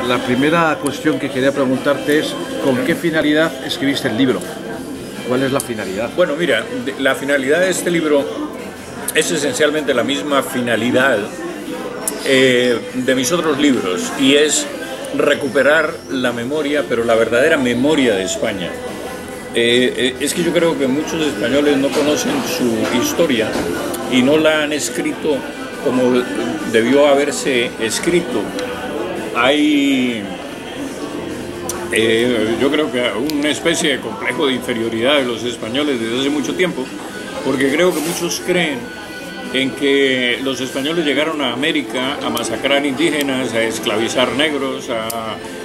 La primera cuestión que quería preguntarte es ¿con qué finalidad escribiste el libro? ¿Cuál es la finalidad? Bueno, mira, la finalidad de este libro es esencialmente la misma finalidad de mis otros libros, y es recuperar la memoria, pero la verdadera memoria de España. Es que yo creo que muchos españoles no conocen su historia y no la han escrito como debió haberse escrito. Hay, yo creo que una especie de complejo de inferioridad de los españoles desde hace mucho tiempo, porque creo que muchos creen en que los españoles llegaron a América a masacrar indígenas, a esclavizar negros,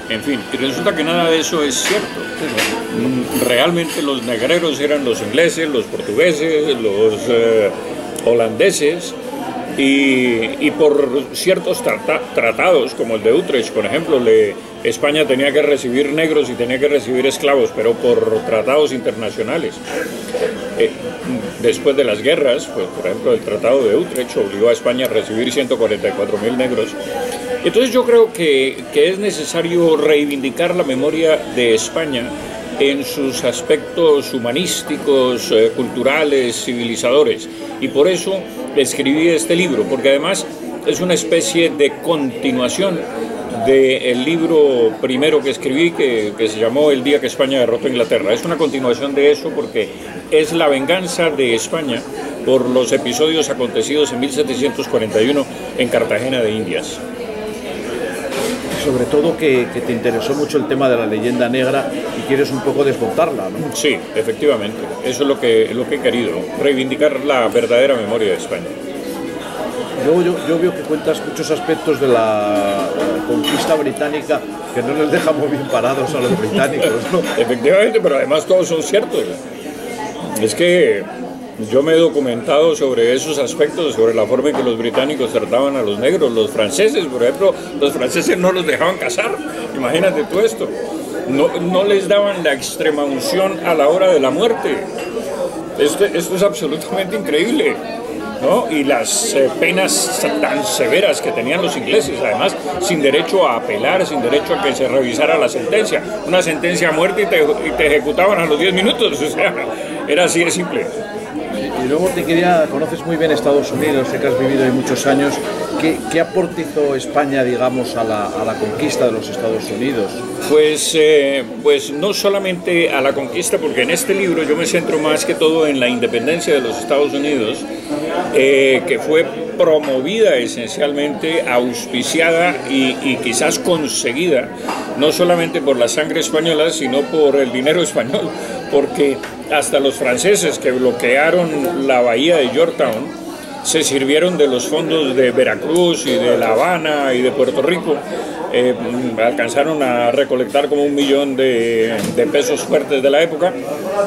en fin, y resulta que nada de eso es cierto. Realmente los negreros eran los ingleses, los portugueses, los holandeses, y por ciertos tratados, como el de Utrecht, por ejemplo, España tenía que recibir negros y tenía que recibir esclavos, pero por tratados internacionales. Después de las guerras, pues, por ejemplo, el Tratado de Utrecht obligó a España a recibir 144.000 negros. Entonces yo creo que es necesario reivindicar la memoria de España en sus aspectos humanísticos, culturales, civilizadores. Y por eso escribí este libro, porque además es una especie de continuación del libro primero que escribí, que se llamó El día que España derrotó a Inglaterra. Es una continuación de eso porque es la venganza de España por los episodios acontecidos en 1741 en Cartagena de Indias. Sobre todo que te interesó mucho el tema de la leyenda negra y quieres un poco desmontarla, ¿no? Sí, efectivamente. Eso es lo que he querido, reivindicar la verdadera memoria de España. Luego yo veo que cuentas muchos aspectos de la conquista británica que no les deja muy bien parados a los británicos, ¿no? Efectivamente, pero además todos son ciertos. Es que yo me he documentado sobre esos aspectos, sobre la forma en que los británicos trataban a los negros. Los franceses, por ejemplo, los franceses no los dejaban casar. Imagínate tú esto. No les daban la extrema unción a la hora de la muerte. Esto es absolutamente increíble, ¿no? Y las penas tan severas que tenían los ingleses, además sin derecho a apelar, sin derecho a que se revisara la sentencia. Una sentencia a muerte y te ejecutaban a los 10 minutos, o sea, era así de simple. Y luego conoces muy bien Estados Unidos, sé que has vivido ahí muchos años. ¿Qué aporte hizo España, digamos, a la conquista de los Estados Unidos? Pues no solamente a la conquista, porque en este libro yo me centro más que todo en la independencia de los Estados Unidos, que fue promovida esencialmente, auspiciada y quizás conseguida, no solamente por la sangre española, sino por el dinero español, porque hasta los franceses que bloquearon la bahía de Yorktown se sirvieron de los fondos de Veracruz y de La Habana y de Puerto Rico. Alcanzaron a recolectar como 1 millón de pesos fuertes de la época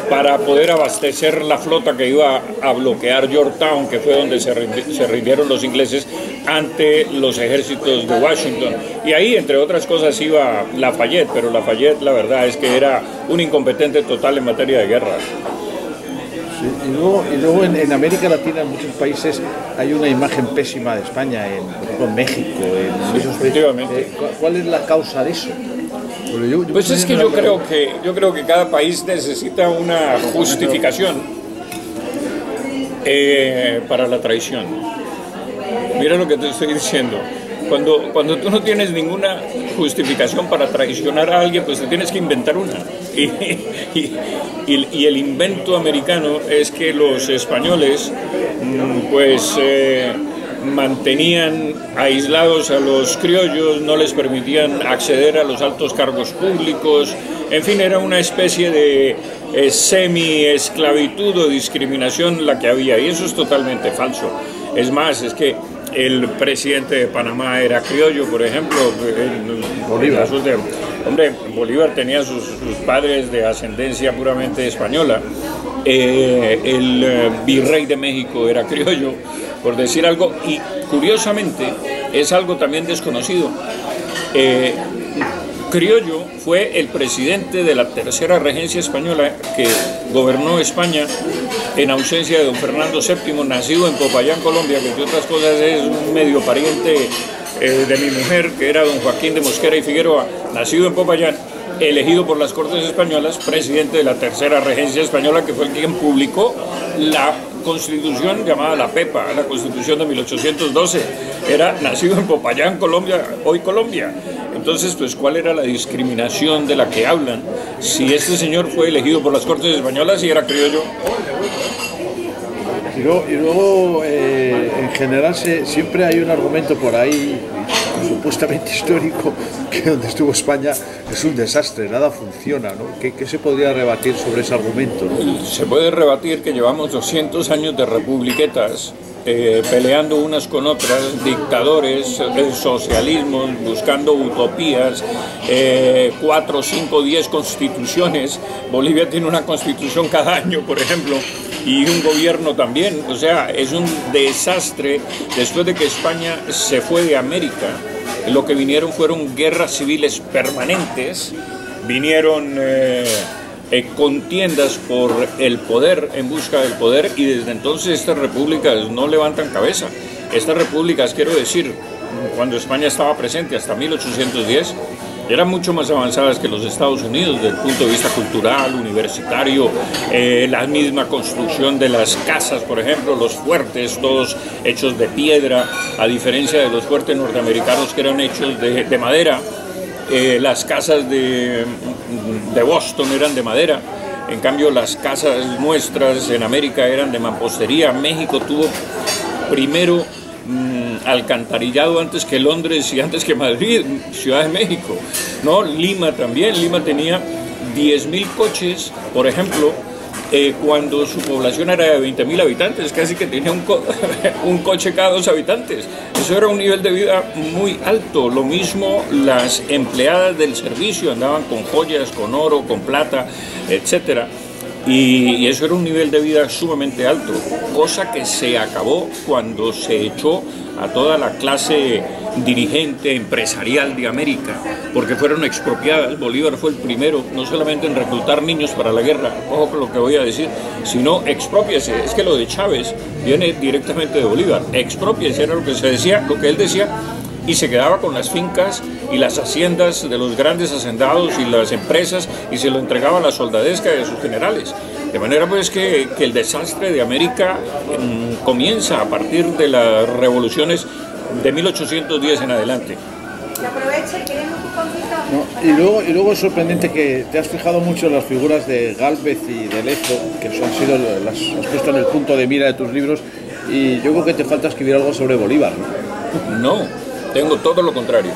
para poder abastecer la flota que iba a bloquear Yorktown, que fue donde se rindieron los ingleses ante los ejércitos de Washington. Y ahí, entre otras cosas, iba Lafayette, pero Lafayette, la verdad es que era un incompetente total en materia de guerra. Y luego en América Latina, en muchos países, hay una imagen pésima de España, por ejemplo en México, en esos países. ¿Cuál es la causa de eso? Pues es que yo creo que cada país necesita una justificación para la traición. Mira lo que te estoy diciendo. Cuando tú no tienes ninguna justificación para traicionar a alguien, pues te tienes que inventar una. Y el invento americano es que los españoles mantenían aislados a los criollos, no les permitían acceder a los altos cargos públicos. En fin, era una especie de semi-esclavitud o discriminación la que había, y eso es totalmente falso. Es más, es que el presidente de Panamá era criollo, por ejemplo. Bolívar. Hombre, Bolívar tenía sus padres de ascendencia puramente española. El virrey de México era criollo, por decir algo. Y curiosamente, es algo también desconocido. Criollo fue el presidente de la tercera regencia española que gobernó España en ausencia de don Fernando VII, nacido en Popayán, Colombia, que entre otras cosas es un medio pariente de mi mujer, que era don Joaquín de Mosquera y Figueroa, nacido en Popayán, elegido por las Cortes Españolas, presidente de la tercera regencia española, que fue quien publicó la Constitución llamada la PEPA, la Constitución de 1812. Era nacido en Popayán, Colombia, hoy Colombia. Entonces, pues, ¿cuál era la discriminación de la que hablan? Si este señor fue elegido por las Cortes Españolas y era criollo. Y luego en general, siempre hay un argumento por ahí, supuestamente histórico, que donde estuvo España es un desastre, nada funciona, ¿no? ¿Qué se podría rebatir sobre ese argumento, ¿no? Se puede rebatir que llevamos 200 años de republiquetas, peleando unas con otras, dictadores, socialismos, buscando utopías, 4, 5, 10 constituciones. Bolivia tiene una constitución cada año, por ejemplo, y un gobierno también. O sea, es un desastre. Después de que España se fue de América, lo que vinieron fueron guerras civiles permanentes, vinieron contiendas por el poder, en busca del poder, y desde entonces estas repúblicas no levantan cabeza. Estas repúblicas, quiero decir, cuando España estaba presente hasta 1810, eran mucho más avanzadas que los Estados Unidos desde el punto de vista cultural, universitario, la misma construcción de las casas, por ejemplo, los fuertes, todos hechos de piedra, a diferencia de los fuertes norteamericanos que eran hechos de madera. Las casas de Boston eran de madera, en cambio las casas nuestras en América eran de mampostería. México tuvo primero alcantarillado antes que Londres y antes que Madrid, Ciudad de México, ¿no? Lima también, Lima tenía 10.000 coches, por ejemplo, cuando su población era de 20.000 habitantes, casi que tenía un coche cada 2 habitantes. Eso era un nivel de vida muy alto. Lo mismo las empleadas del servicio andaban con joyas, con oro, con plata, etcétera. Y eso era un nivel de vida sumamente alto, cosa que se acabó cuando se echó a toda la clase dirigente empresarial de América, porque fueron expropiadas. Bolívar fue el primero, no solamente en reclutar niños para la guerra, ojo con lo que voy a decir, sino exprópiese. Es que lo de Chávez viene directamente de Bolívar. Exprópiese era lo que se decía, lo que él decía, y se quedaba con las fincas y las haciendas de los grandes hacendados y las empresas, y se lo entregaba a la soldadesca y a sus generales. De manera pues que el desastre de América comienza a partir de las revoluciones de 1810 en adelante. No, y luego es sorprendente que te has fijado mucho en las figuras de Gálvez y de Lezo, que han sido las has puesto en el punto de mira de tus libros, y yo creo que te falta escribir algo sobre Bolívar, ¿no? No, tengo todo lo contrario.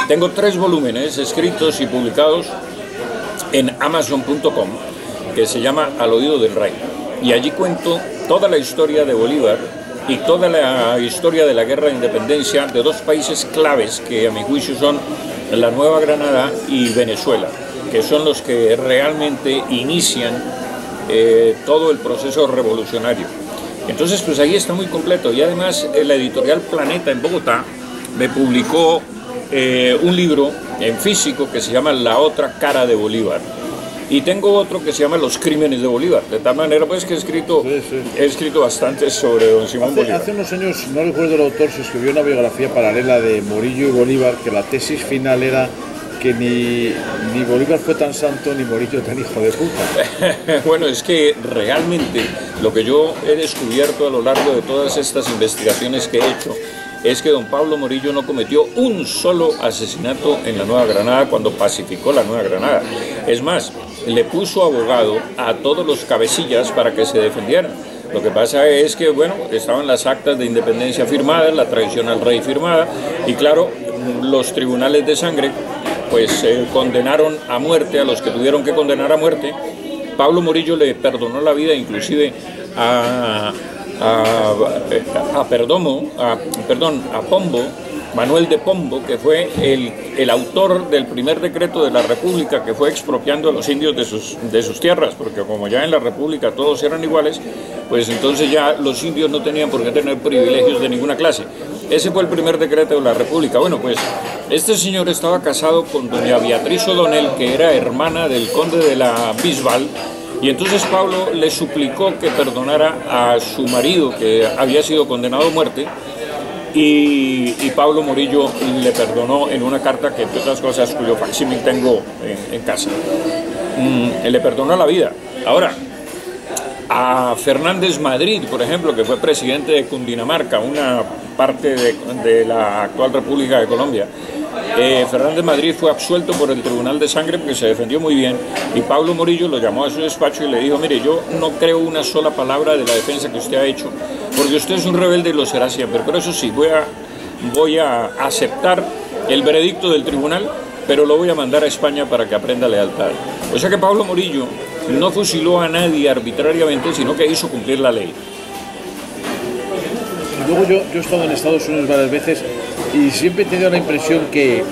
Tengo 3 volúmenes escritos y publicados en Amazon.com que se llama Al oído del rey, y allí cuento toda la historia de Bolívar y toda la historia de la guerra de independencia de 2 países claves que a mi juicio son la Nueva Granada y Venezuela, que son los que realmente inician todo el proceso revolucionario. Entonces pues ahí está muy completo, y además la editorial Planeta en Bogotá me publicó un libro en físico que se llama La otra cara de Bolívar, y tengo otro que se llama Los crímenes de Bolívar, de tal manera pues que he escrito bastante sobre don Simón Bolívar. Hace unos años, no recuerdo el autor, se escribió una biografía paralela de Morillo y Bolívar, que la tesis final era que ni Bolívar fue tan santo ni Morillo tan hijo de puta. Bueno, es que realmente lo que yo he descubierto a lo largo de todas estas investigaciones que he hecho es que don Pablo Morillo no cometió un solo asesinato en la Nueva Granada cuando pacificó la Nueva Granada. Es más, le puso abogado a todos los cabecillas para que se defendieran. Lo que pasa es que, bueno, estaban las actas de independencia firmadas, la traición al rey firmada, y claro, los tribunales de sangre pues condenaron a muerte a los que tuvieron que condenar a muerte. Pablo Morillo le perdonó la vida inclusive a Pombo, Manuel de Pombo, que fue el autor del primer decreto de la República, que fue expropiando a los indios de sus tierras, porque como ya en la República todos eran iguales, pues entonces ya los indios no tenían por qué tener privilegios de ninguna clase. Ese fue el primer decreto de la República. Bueno, pues este señor estaba casado con doña Beatriz O'Donnell, que era hermana del conde de la Bisbal, y entonces Pablo le suplicó que perdonara a su marido, que había sido condenado a muerte, y Pablo Morillo le perdonó en una carta que, entre otras cosas, cuyo facsímil tengo en casa. Le perdonó la vida. Ahora, a Fernández Madrid, por ejemplo, que fue presidente de Cundinamarca, una parte de la actual República de Colombia, Fernández Madrid fue absuelto por el Tribunal de Sangre porque se defendió muy bien, y Pablo Morillo lo llamó a su despacho y le dijo: mire, yo no creo una sola palabra de la defensa que usted ha hecho, porque usted es un rebelde y lo será siempre, pero eso sí, voy a aceptar el veredicto del tribunal, pero lo voy a mandar a España para que aprenda lealtad. O sea que Pablo Morillo no fusiló a nadie arbitrariamente, sino que hizo cumplir la ley. Luego yo he estado en Estados Unidos varias veces y siempre he tenido la impresión que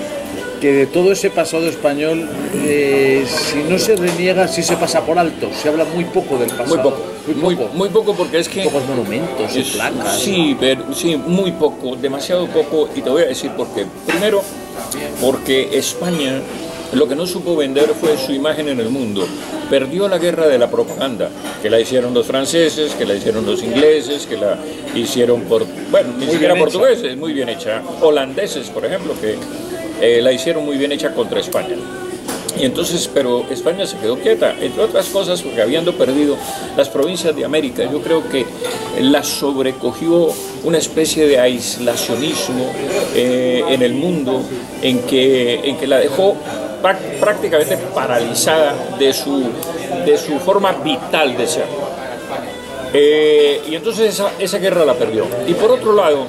de todo ese pasado español, si no se reniega, sí se pasa por alto. Se habla muy poco del pasado. Muy poco, porque es que... Pocos monumentos y placas. Sí, muy poco, demasiado poco, y te voy a decir por qué. Primero, porque España lo que no supo vender fue su imagen en el mundo. Perdió la guerra de la propaganda, que la hicieron los franceses, que la hicieron los ingleses, que la hicieron ni siquiera portugueses, muy bien hecha, holandeses, por ejemplo, que la hicieron muy bien hecha contra España. Y entonces, pero España se quedó quieta, entre otras cosas, porque habiendo perdido las provincias de América, yo creo que la sobrecogió una especie de aislacionismo en el mundo, en que la dejó prácticamente paralizada de su forma vital de ser. Y entonces esa guerra la perdió. Y por otro lado,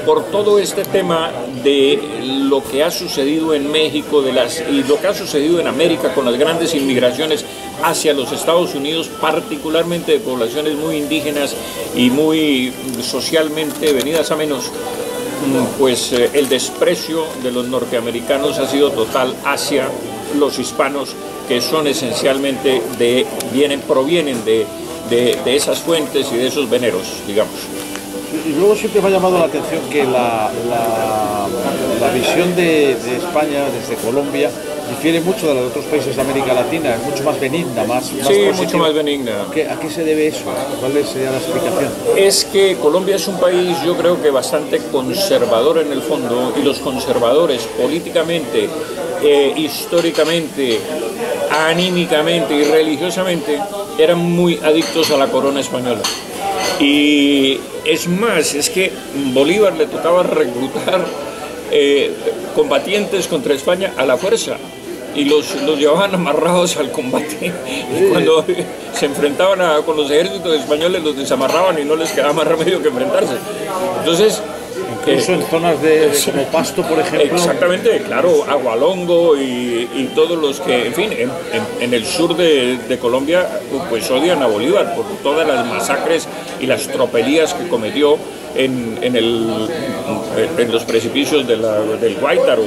por todo este tema de lo que ha sucedido en México y lo que ha sucedido en América con las grandes inmigraciones hacia los Estados Unidos, particularmente de poblaciones muy indígenas y muy socialmente venidas a menos, pues el desprecio de los norteamericanos ha sido total hacia los hispanos, que son esencialmente provienen de esas fuentes y de esos veneros, digamos. Y luego siempre me ha llamado la atención que la visión de España desde Colombia difiere mucho de la de otros países de América Latina, es mucho más benigna, más positiva. Mucho más benigna. ¿A qué se debe eso? ¿Cuál sería la explicación? Es que Colombia es un país, yo creo que bastante conservador en el fondo, y los conservadores políticamente, históricamente, anímicamente y religiosamente eran muy adictos a la corona española. Y es más, es que Bolívar le tocaba reclutar combatientes contra España a la fuerza, y los llevaban amarrados al combate, y cuando se enfrentaban con los ejércitos españoles los desamarraban y no les quedaba más remedio que enfrentarse. Entonces, incluso en zonas como Pasto, por ejemplo. Exactamente, claro, Agualongo y todos los que, en fin, en el sur de Colombia, pues odian a Bolívar por todas las masacres y las tropelías que cometió en los precipicios del Guáitaro,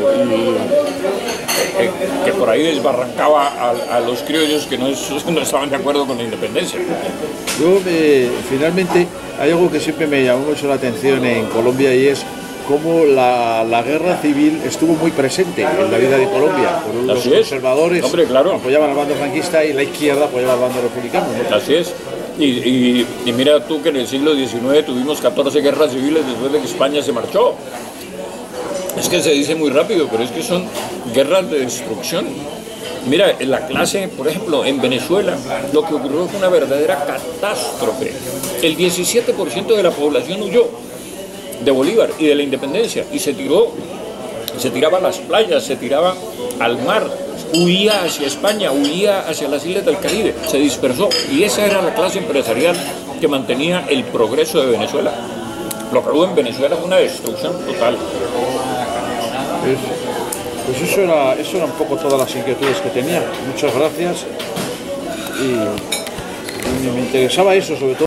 que por ahí desbarrancaba a los criollos que no estaban de acuerdo con la independencia. Luego, finalmente, hay algo que siempre me llamó mucho la atención en Colombia, y es cómo la guerra civil estuvo muy presente en la vida de Colombia. Los conservadores apoyaban al bando franquista y la izquierda apoyaba al bando republicano, ¿no? Así es. Y mira tú que en el siglo XIX tuvimos 14 guerras civiles después de que España se marchó. Es que se dice muy rápido, pero es que son guerras de destrucción. Mira, en la clase, por ejemplo, en Venezuela, lo que ocurrió fue una verdadera catástrofe. El 17% de la población huyó de Bolívar y de la independencia, y se tiraba a las playas, se tiraba al mar, huía hacia España, huía hacia las islas del Caribe, se dispersó, y esa era la clase empresarial que mantenía el progreso de Venezuela. Lo que hubo en Venezuela fue una destrucción total. Pues eso era un poco todas las inquietudes que tenía. Muchas gracias, y me interesaba eso sobre todo.